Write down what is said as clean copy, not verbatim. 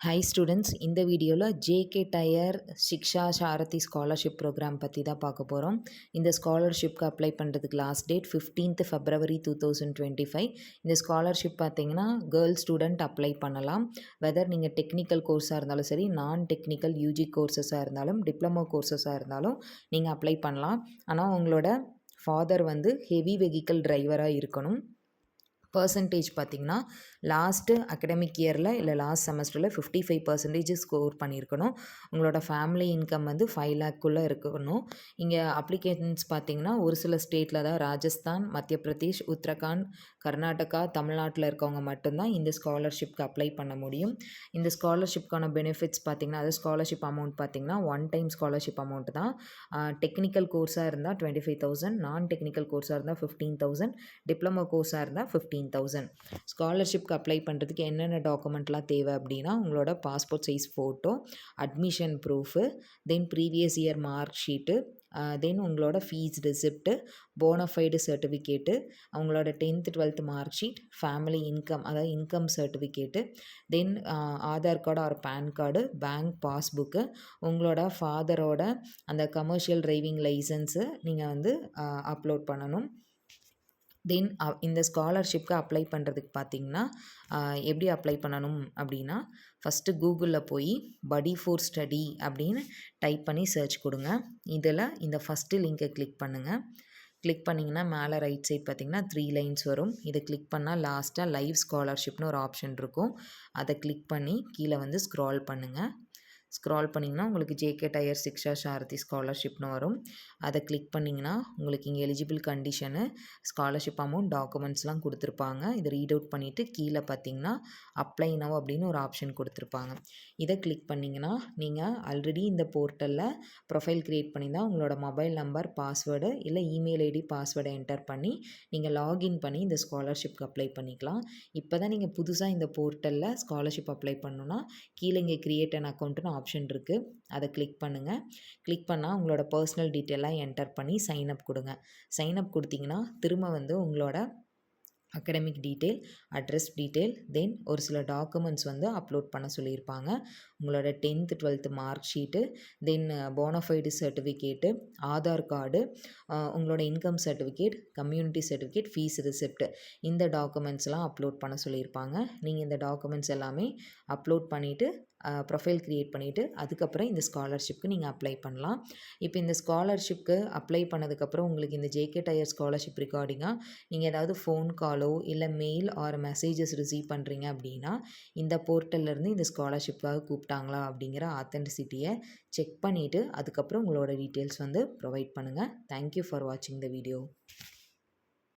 High students, இந்த வீடியோவில் JK tyre சிக்ஷா சாரதி scholarship program பற்றி தான் பார்க்க போகிறோம். இந்த ஸ்காலர்ஷிப்க்கு அப்ளை பண்ணுறதுக்கு லாஸ்ட் டேட் 15th February 2025. இந்த ஸ்காலர்ஷிப் பார்த்தீங்கன்னா கேர்ள்ஸ் ஸ்டூடெண்ட் அப்ளை பண்ணலாம். வெதர் நீங்கள் டெக்னிக்கல் கோர்ஸாக இருந்தாலும் சரி, நான் டெக்னிக்கல் யூஜி கோர்சஸாக இருந்தாலும், டிப்ளமோ கோர்சஸாக இருந்தாலும் நீங்கள் அப்ளை பண்ணலாம். ஆனால் உங்களோட ஃபாதர் வந்து ஹெவி வெஹிக்கிள் டிரைவராக இருக்கணும். பர்சன்டேஜ் பார்த்திங்கன்னா லாஸ்ட்டு அகடமிக் இயரில் இல்லை லாஸ்ட் செமஸ்டரில் 55% ஸ்கோர் பண்ணியிருக்கணும். உங்களோட ஃபேமிலி இன்கம் வந்து 5 lakhக்குள்ளே இருக்கணும். இங்கே அப்ளிகேஷன்ஸ் பார்த்திங்கன்னா ஒரு சில ஸ்டேட்டில் தான், ராஜஸ்தான், மத்திய பிரதேஷ், உத்தரகாண்ட், கர்நாடகா, தமிழ்நாட்டில் இருக்கவங்க மட்டும்தான் இந்த ஸ்காலர்ஷிப்க்கு அப்ளை பண்ண முடியும். இந்த ஸ்காலர்ஷிப்க்கான பெனிஃபிட்ஸ் பார்த்திங்கன்னா, அது ஸ்காலர்ஷிப் அமௌண்ட் பார்த்திங்கன்னா 1 time ஸ்காலர்ஷிப் அமௌண்ட் தான். டெக்னிக்கல் கோர்ஸாக இருந்தால் 25,000, நான் டெக்னிக்கல் கோர்ஸாக இருந்தால் 15,000, டிப்ளமோ கோர்ஸாக இருந்தால் 15,000. ஸ்காலர்ஷிப்க்கு அப்ளை பண்ணுறதுக்கு என்னென்ன டாக்குமெண்ட்லாம் தேவை அப்படின்னா, உங்களோட passport size photo, admission proof, then previous year mark sheet, then உங்களோட ஃபீஸ் ரிசிப்ட்டு, போனஃபைடு சர்டிஃபிகேட்டு, அவங்களோட 10th 12th mark sheet, family income அதாவது income certificate, then Aadhaar card or PAN card, bank passbook, உங்களோட ஃபாதரோட அந்த கமர்ஷியல் டிரைவிங் லைசன்ஸு நீங்கள் வந்து upload பண்ணணும். தென் இந்த ஸ்காலர்ஷிப்க்கு அப்ளை பண்ணுறதுக்கு பார்த்திங்கன்னா எப்படி அப்ளை பண்ணணும் அப்படின்னா, ஃபஸ்ட்டு கூகுளில் போய் படி ஃபார் ஸ்டடி அப்படின்னு டைப் பண்ணி சர்ச் கொடுங்க. இதில் இந்த ஃபஸ்ட்டு லிங்கை கிளிக் பண்ணுங்கள். கிளிக் பண்ணிங்கன்னா மேலே ரைட் சைட் பார்த்திங்கன்னா 3 lines வரும். இதை கிளிக் பண்ணால் லாஸ்ட்டாக லைவ் ஸ்காலர்ஷிப்னு ஒரு ஆப்ஷன் இருக்கும். அதை கிளிக் பண்ணி கீழே வந்து ஸ்க்ரால் பண்ணுங்கள். ஸ்க்ரால் பண்ணிங்கன்னா உங்களுக்கு ஜேகே டயர் சிக்ஷா சாரதி ஸ்காலர்ஷிப்னு வரும். அதை கிளிக் பண்ணிங்கன்னா உங்களுக்கு இங்கே எலிஜிபிள் கண்டிஷனு, ஸ்காலர்ஷிப் அமௌண்ட், டாக்குமெண்ட்ஸ்லாம் கொடுத்துருப்பாங்க. இதை ரீட் அவுட் பண்ணிவிட்டு கீழே பார்த்தீங்கன்னா அப்ளை நவ் அப்படின்னு ஒரு ஆப்ஷன் கொடுத்துருப்பாங்க. இதை கிளிக் பண்ணிங்கன்னா நீங்கள் ஆல்ரெடி இந்த போர்ட்டலில் ப்ரொஃபைல் க்ரியேட் பண்ணி தான் உங்களோட மொபைல் நம்பர், பாஸ்வேர்டு இல்லை இமெயில் ஐடி பாஸ்வேர்டை என்டர் பண்ணி நீங்கள் லாகின் பண்ணி இந்த ஸ்காலர்ஷிப்க்கு அப்ளை பண்ணிக்கலாம். இப்போ தான் நீங்கள் புதுசாக இந்த போர்ட்டலில் ஸ்காலர்ஷிப் அப்ளை பண்ணணுன்னா கீழே இங்கே கிரியேட் அன் அக்கௌண்ட்டுன்னு ஆப்ஷன் இருக்குது. அதை கிளிக் பண்ணுங்கள். கிளிக் பண்ணால் உங்களோட பர்சனல் டீட்டெயிலாக என்டர் பண்ணி சைன்அப் கொடுங்க. சைன்அப் கொடுத்தீங்கன்னா திரும்ப வந்து உங்களோட அகடமிக் டீட்டெயில், அட்ரஸ் டீட்டெயில், தென் ஒரு சில டாக்குமெண்ட்ஸ் வந்து அப்லோட் பண்ண சொல்லியிருப்பாங்க. உங்களோட 10th 12th மார்க் ஷீட்டு, தென் போனஃபைடு சர்டிஃபிகேட்டு, ஆதார் கார்டு, உங்களோட income certificate, community certificate, fees receipt, இந்த டாக்குமெண்ட்ஸ்லாம் அப்லோட் பண்ண சொல்லியிருப்பாங்க. நீங்கள் இந்த டாக்குமெண்ட்ஸ் எல்லாமே அப்லோட் பண்ணிவிட்டு ப்ரொஃபைல் க்ரியேட் பண்ணிவிட்டு அதுக்கப்புறம் இந்த ஸ்காலர்ஷிப்க்கு நீங்கள் அப்ளை பண்ணலாம். இப்போ இந்த ஸ்காலர்ஷிப்க்கு அப்ளை பண்ணதுக்கப்புறம் உங்களுக்கு இந்த ஜேகே டயர் ஸ்காலர்ஷிப் ரிகார்டிங்காக நீங்கள் ஏதாவது ஃபோன் காலோ இல்லை மெயில் ஆர் மெசேஜஸ் ரிசீவ் பண்ணுறீங்க அப்படின்னா, இந்த போர்ட்டல்லேருந்து இந்த ஸ்காலர்ஷிப்காக கூப்பிட்டாங்களா அப்படிங்கிற ஆத்தென்டிசிட்டியை செக் பண்ணிவிட்டு அதுக்கப்புறம் உங்களோட டீட்டெயில்ஸ் வந்து ப்ரொவைட் பண்ணுங்கள். தேங்க்யூ ஃபார் வாட்சிங் த வீடியோ.